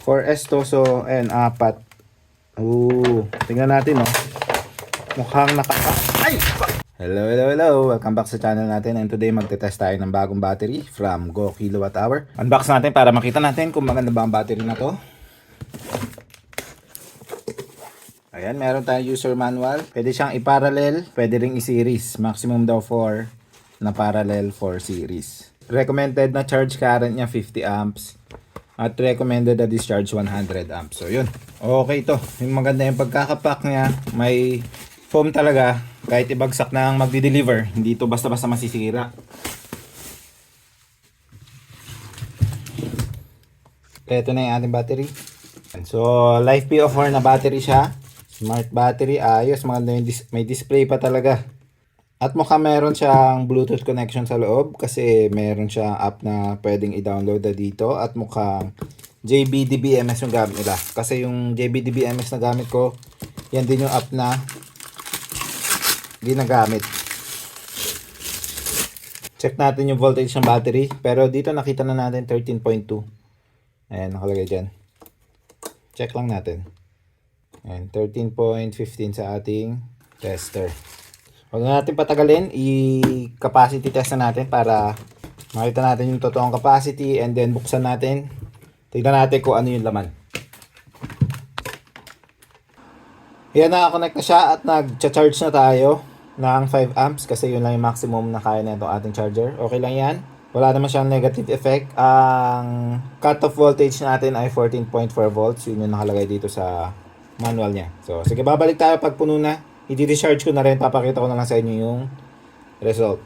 4S to. So, ayan, 4. Tingnan natin, no. Mukhang Ay! Hello, hello, hello. Welcome back sa channel natin. And today, magte-test tayo ng bagong battery from Go Kilowatt Hour. Unbox natin para makita natin kung maganda ba ang battery na to. Ayan, meron tayong user manual. Pwede siyang i-parallel, pwede ring i-series. Maximum daw 4 na parallel 4 series. Recommended na charge current niya 50 amps. At recommended na discharge 100 amps. So yun, okay to. Yung maganda yung pagkakapack niya. May foam talaga. Kahit ibagsak na ang magdi-deliver, hindi to basta-basta masisira. Ito na yung ating battery. So, Life PO4 na battery siya. Smart battery, ayos, maganda yung may display pa talaga. At mukhang meron siyang Bluetooth connection sa loob kasi meron siyang app na pwedeng i-download na dito. At mukhang JBD-BMS yung gamit nila. Kasi yung JBD-BMS na gamit ko, yan din yung app na ginagamit. Check natin yung voltage ng battery. Pero dito nakita na natin 13.2. Ayan, nakalagay dyan. Check lang natin. Ayan, 13.15 sa ating tester. Huwag na natin patagalin. I-capacity test na natin para makita natin yung totoong capacity. And then buksan natin. Tignan natin kung ano yung laman. Ayan, nakakonect na siya at nag-charge na tayo ng 5 amps kasi yun lang yung maximum na kaya na itong ating charger. Okay lang yan. Wala naman siyang negative effect. Ang cut-off voltage natin ay 14.4 volts. Yun yung nakalagay dito sa manual niya. So, sige, babalik tayo pag puno na. I-discharge ko na rin. Papakita ko na lang sa inyo yung result.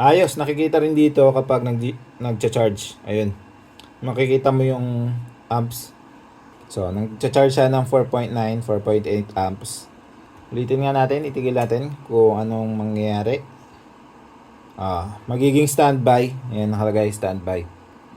Ayos, nakikita rin dito kapag nag-charge. Ayun. Makikita mo yung amps. So, nag-charge siya ng 4.9, 4.8 amps. Ulitin nga natin, itigil natin kung anong mangyayari. Magiging standby. Ayan, nakalagay standby.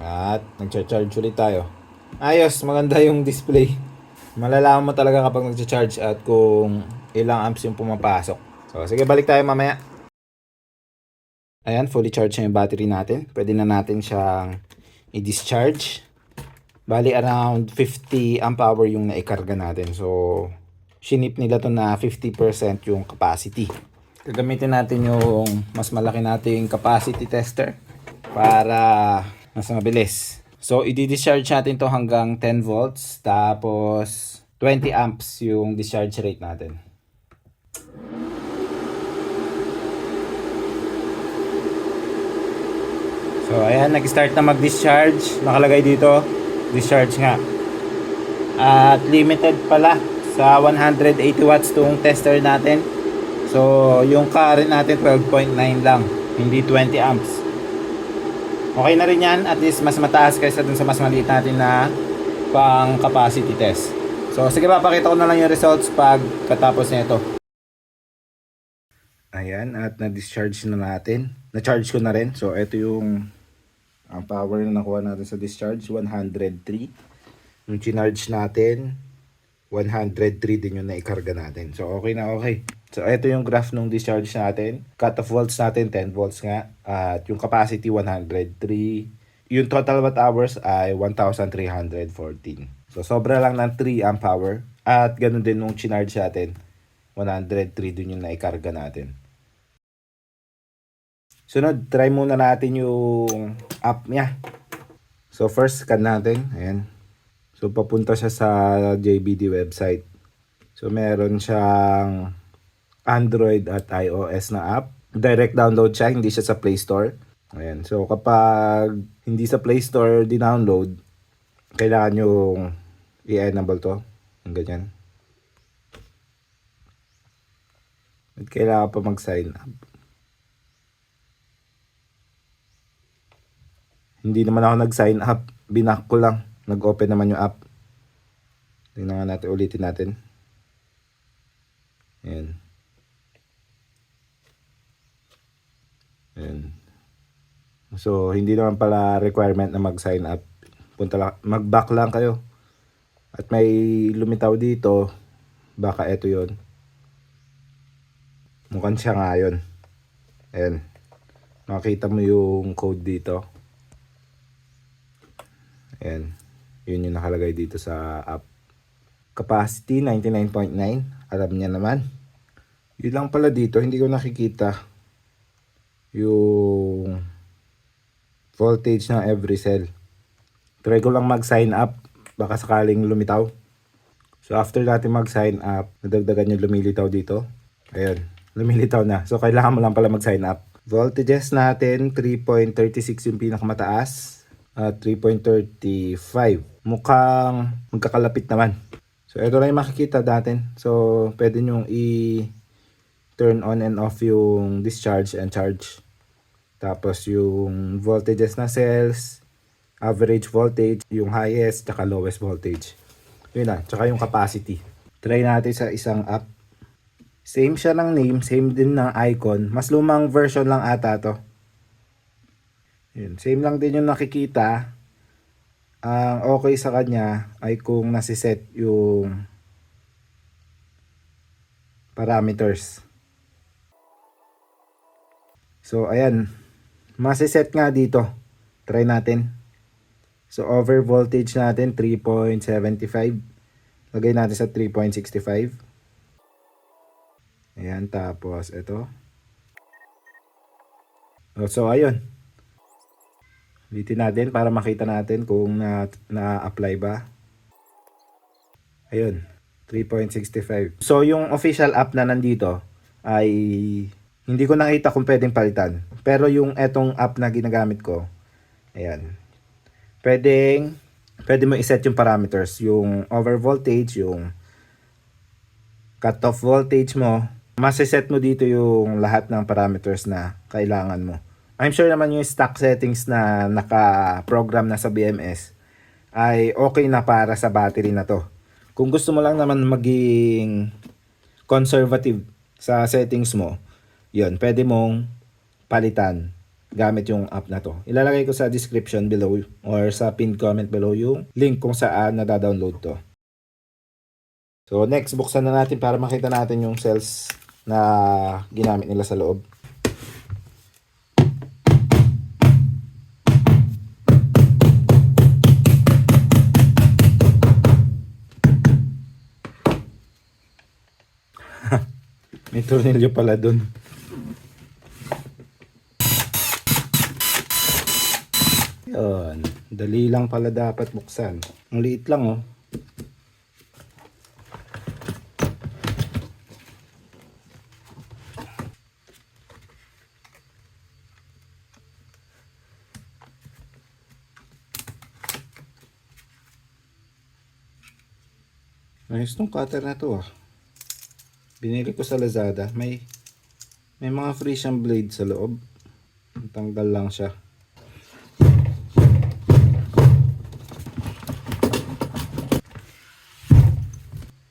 At nag-charge ulit tayo. Ayos, maganda yung display. Malalaman mo talaga kapag nag-charge at kung ilang amps yung pumapasok. So, sige, balik tayo mamaya. Ayan, fully charged na yung battery natin. Pwede na natin siyang i-discharge. Bali, around 50 amp hour yung naikarga natin. So, shinip nila to na 50% yung capacity. Gagamitin natin yung mas malaki nating capacity tester para mas mabilis. So, i-discharge natin to hanggang 10 volts. Tapos, 20 amps yung discharge rate natin. So, ayan, nag-start na mag-discharge. Nakalagay dito, discharge nga. At limited pala sa 180 watts tong tester natin. So, yung current natin 12.9 lang, hindi 20 amps. Okay na rin yan, at least mas mataas kaysa dun sa mas maliit natin na pang capacity test. So, sige, papakita ko na lang yung results pag katapos nito. Ayan, at na-discharge na natin. Na-charge ko na rin. So, ito yung ang power na nakuha natin sa discharge, 103. Yung charge natin, 103 din yung naikarga natin. So, okay na okay. So, ito yung graph ng discharge natin. Cut-off volts natin, 10 volts nga. At yung capacity, 103. Yung total watt hours ay 1,314. So, sobra lang ng 3 amp hour. At ganun din nung charge natin, 103 din yung naikarga natin. Sunod, try muna natin yung app niya. So, first, scan natin. Ayan. So, papunta siya sa JBD website. So, meron siyang Android at iOS na app. Direct download siya, hindi siya sa Play Store. Ayan. So, kapag hindi sa Play Store di-download, kailangan yung i-enable to. Yung ganyan. At kailangan pa mag-sign up. Hindi naman ako nag-sign up. Binak ko lang. Nag-open naman yung app. Tingnan nga natin, ulitin natin. Ayan. Ayan. So, hindi naman pala requirement na mag-sign up. Mag-back lang kayo. At may lumitaw dito. Baka ito yon. Mukhang siya nga yun. Ayan. Makita mo yung code dito. Ayan. Yun yung nakalagay dito sa app. Capacity 99.9. Alam niya naman. Yun lang pala dito, hindi ko nakikita yung voltage ng every cell. Try ko lang mag-sign up, baka sakaling lumitaw. So after natin mag-sign up, nadagdagan yung lumilitaw dito. Ayun, lumilitaw na. So kailangan mo lang pala mag-sign up. Voltages natin, 3.36 yung pinakamataas. At 3.35. Mukhang magkakalapit naman. So ito lang yung makikita natin. So pwede nyo i-turn on and off yung discharge and charge. Tapos yung voltages na cells, average voltage, yung highest, tsaka lowest voltage. Yun na, tsaka yung capacity. Try natin sa isang app. Same siya ng name, same din ng icon. Mas lumang version lang ata to. Yun, same lang din yung nakikita. Ang okay sa kanya ay kung nasiset yung parameters. So, ayan. Masiset nga dito. Try natin. So, over voltage natin, 3.75. Lagay natin sa 3.65. Ayan, tapos ito. So, ayun. Ulitin natin para makita natin kung na-apply ba. Ayun, 3.65. So, yung official app na nandito ay hindi ko nakita kung pwedeng palitan. Pero yung etong app na ginagamit ko, ayan. Pwede mo iset yung parameters, yung over voltage, yung cut-off voltage mo. Masiset mo dito yung lahat ng parameters na kailangan mo. I'm sure naman yung stock settings na naka-program na sa BMS ay okay na para sa battery na to. Kung gusto mo lang naman maging conservative sa settings mo, yun, pwede mong palitan gamit yung app na to. Ilalagay ko sa description below or sa pinned comment below yung link kung saan nada-download to. So next, buksan na natin para makita natin yung cells na ginamit nila sa loob. May tornilyo pala dun. Yun. Dali lang pala dapat buksan. Ang liit lang oh. Ayos tong cutter na to ah. Binili ko sa Lazada. May mga free siyang blade sa loob. Tanggal lang siya.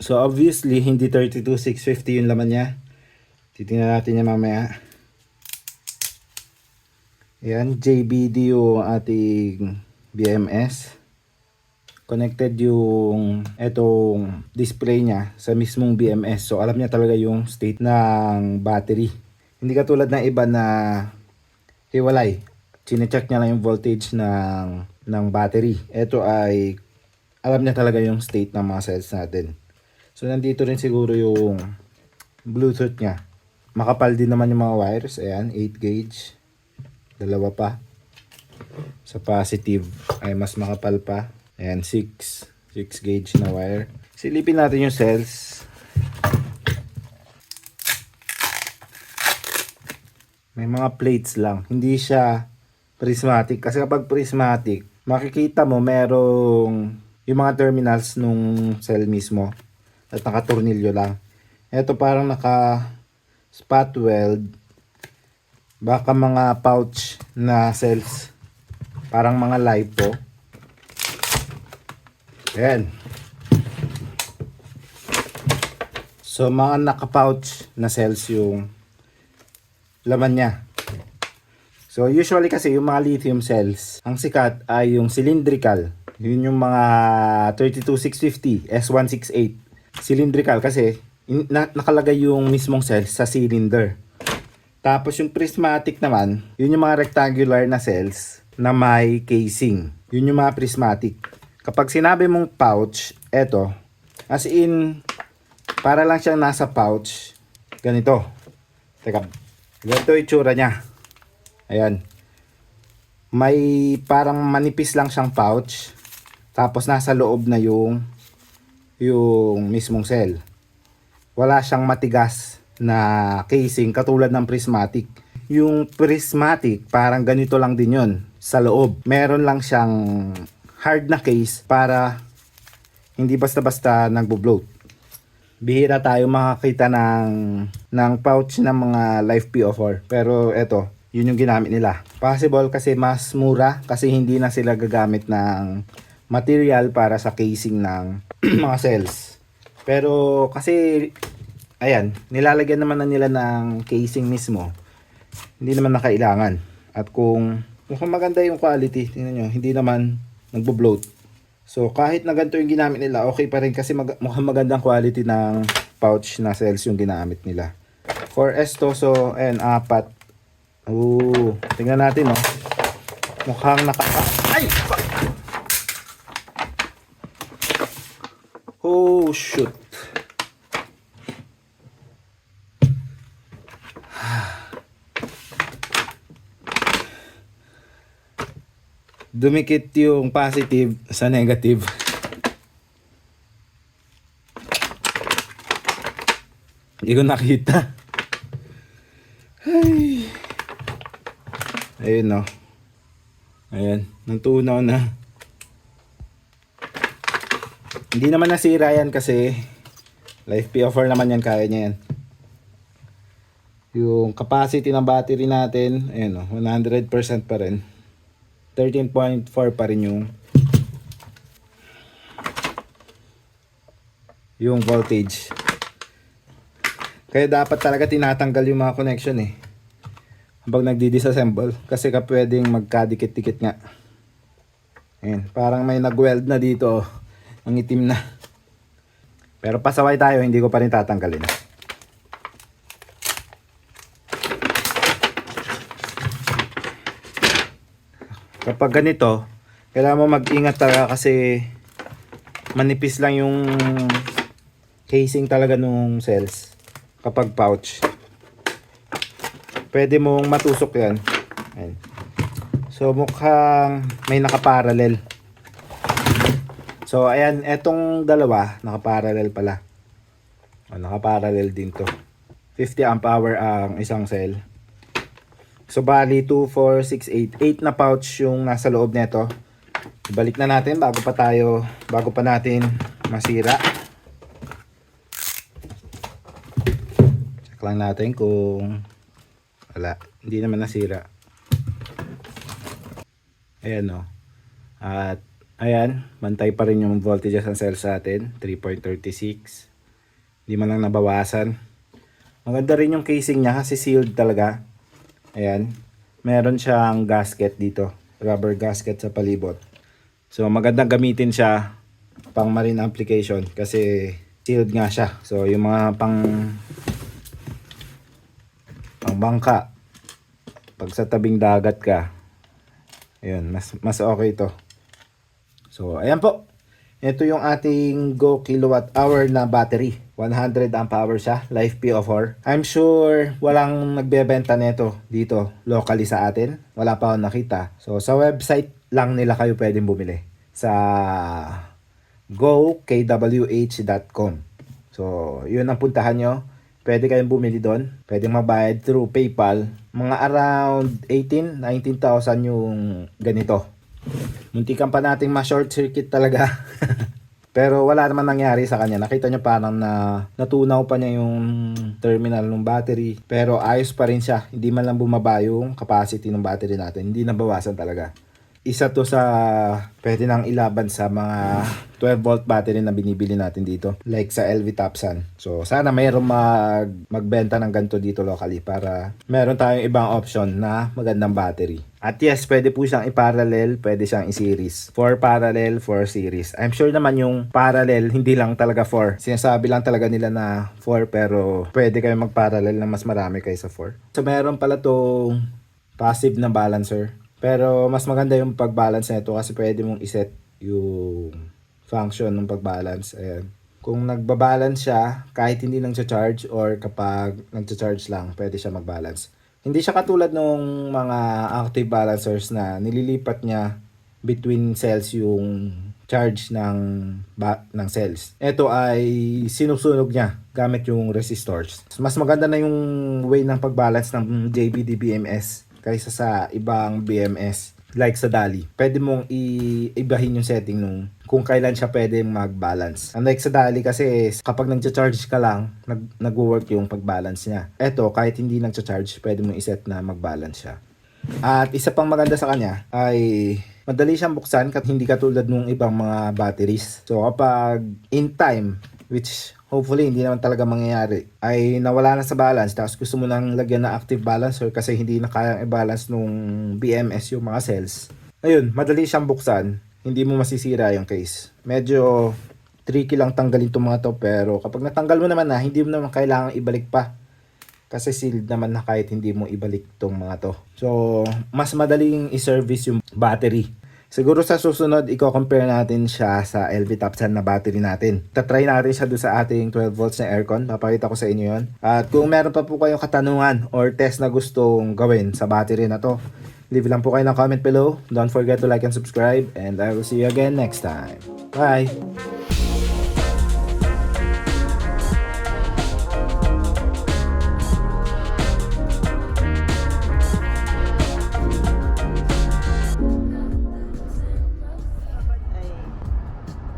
So obviously hindi 32,650 yung laman niya. Titingnan natin niya mamaya. Ayan, JBD yung ating BMS. Connected yung etong display niya sa mismong BMS. So alam niya talaga yung state ng battery. Hindi katulad ng iba na hiwalay. Chine-check niya lang yung voltage ng battery. Ito ay alam niya talaga yung state ng mga cells natin. So nandito rin siguro yung Bluetooth niya. Makapal din naman yung mga wires. Ayan, 8 gauge. Dalawa pa. Sa positive ay mas makapal pa. Ayan, 6 gauge na wire. Silipin natin yung cells. May mga plates lang. Hindi siya prismatic. Kasi kapag prismatic, makikita mo merong yung mga terminals nung cell mismo. At nakatornilyo lang. Ito parang naka spot weld. Baka mga pouch na cells. Parang mga LiPo. Ayan. So mga naka-pouch na cells yung laman niya. So usually kasi yung mga lithium cells, ang sikat ay yung cylindrical. Yun yung mga 32650, S168. Cylindrical kasi nakalagay yung mismong cells sa cylinder. Tapos yung prismatic naman, yun yung mga rectangular na cells na may casing. Yun yung mga prismatic. Kapag sinabi mong pouch, eto, as in, para lang siyang nasa pouch, ganito. Teka, ganito yung itsura niya. Ayan. May parang manipis lang siyang pouch, tapos nasa loob na yung mismong cell. Wala siyang matigas na casing katulad ng prismatic. Yung prismatic, parang ganito lang din yun sa loob. Meron lang siyang hard na case para hindi basta-basta nagbo-bloat. Bihira tayo makakita ng pouch ng mga Life PO4. Pero eto, yun yung ginamit nila. Possible kasi mas mura kasi hindi na sila gagamit ng material para sa casing ng mga cells. Pero kasi, ayan, nilalagyan naman na nila ng casing mismo. Hindi naman na kailangan. At kung maganda yung quality, tingnan nyo, hindi naman nagbo-bloat. So kahit na ganito yung ginamit nila, okay pa rin kasi mukhang magandang quality ng pouch na cells yung ginamit nila. For S to, so ayan, 4. Tingnan natin, no. Mukhang ay! Oh, shoot. Dumikit yung positive sa negative. Hindi ko nakita. Ay. Ayun, no. Ayan, natunaw na. Hindi naman nasira yan kasi Life PO4 naman yan, kaya niya yan. Yung capacity ng battery natin, ayun, no, 100% pa rin. 13.4 pa rin yung voltage. Kaya dapat talaga tinatanggal yung mga connection eh habang nagdi-disassemble kasi pwedeng magkadikit-dikit nga. Ayan, parang may nag-weld na dito, ang itim na. Pero pasaway tayo, hindi ko pa rin tatanggalin. Kapag ganito, kailangan mo mag-ingat talaga kasi manipis lang yung casing talaga nung cells kapag pouch. Pwede mong matusok yan. Ayan. So mukhang may nakaparallel. So ayan, etong dalawa nakaparallel pala. Nakaparallel din to. 50 amp hour ang isang cell. So bali 2, 4, 6, 8 na pouch yung nasa loob nito. Ibalik na natin bago pa natin masira. Check lang natin kung wala, hindi naman nasira. Ayan, no. At ayan, bantay pa rin yung voltage ng cells natin, 3.36. Hindi man lang nabawasan. Maganda rin yung casing niya kasi sealed talaga. Ayan, meron siyang gasket dito, rubber gasket sa palibot. So magandang gamitin siya pang marine application kasi sealed nga siya. So yung mga pang bangka, pag sa tabing dagat ka, ayun, mas okay to. So ayan po, ito yung ating Go kilowatt hour na battery. 100 amp hour siya, Life PO4. I'm sure walang nagbebenta nito dito locally sa atin. Wala pa akong nakita. So sa website lang nila kayo pwedeng bumili. Sa gokwh.com. So yun ang puntahan nyo. Pwede kayong bumili doon. Pwede mabayad through PayPal. Mga around 18, 19,000 yung ganito. Muntikan pa nating ma-short circuit talaga. Pero wala naman nangyari sa kanya. Nakita nyo parang natunaw pa niya yung terminal ng battery. Pero ayos pa rin siya. Hindi man lang bumaba yung capacity ng battery natin. Hindi nabawasan talaga. Isa to sa pwede nang ilaban sa mga 12 volt battery na binibili natin dito. Like sa LV Topsan. So sana mayroong magbenta ng ganito dito locally para meron tayong ibang option na magandang battery. At yes, pwede po siyang i-parallel, pwede siyang i-series. 4 parallel, 4 series. I'm sure naman yung parallel, hindi lang talaga 4. Sinasabi lang talaga nila na 4 pero pwede kayo mag-parallel na mas marami kaysa 4. So meron pala tong passive na balancer. Pero mas maganda yung pag-balance nito kasi pwede mong iset yung function ng pagbalance. Ayan. Kung nagbabalance siya, kahit hindi nang charge or kapag nagcha-charge lang, pwede siya magbalance. Hindi siya katulad nung mga active balancers na nililipat niya between cells yung charge ng cells. Ito ay sinusunog niya gamit yung resistors. Mas maganda na yung way ng pagbalance ng JBD BMS kaysa sa ibang BMS like sa DALI. Pwede mong ibahin yung setting nung kung kailan siya pwede mag-balance. Unlike sa DALI kasi kapag nag-charge ka lang, nag-work yung pag-balance niya. Eto, kahit hindi nag-charge, pwede mong iset na mag-balance siya. At isa pang maganda sa kanya ay madali siyang buksan kasi hindi katulad nung ibang mga batteries. So kapag in time, which hopefully hindi naman talaga mangyayari, ay nawala na sa balance tapos gusto mo nang lagyan na active balancer kasi hindi na kayang i-balance nung BMS yung mga cells. Ayun, madali siyang buksan, hindi mo masisira yung case. Medyo tricky lang tanggalin itong mga to pero kapag natanggal mo naman na, hindi mo naman kailangan ibalik pa. Kasi sealed naman na kahit hindi mo ibalik tong mga to. So, mas madaling i-service yung battery. Siguro sa susunod, i-compare natin siya sa LV Topsan na battery natin. Tatry natin siya doon sa ating 12 volts na aircon. Papakita ko sa inyo yon. At kung meron pa po kayong katanungan or test na gustong gawin sa battery na to, leave lang po kayo ng comment below. Don't forget to like and subscribe. And I will see you again next time. Bye!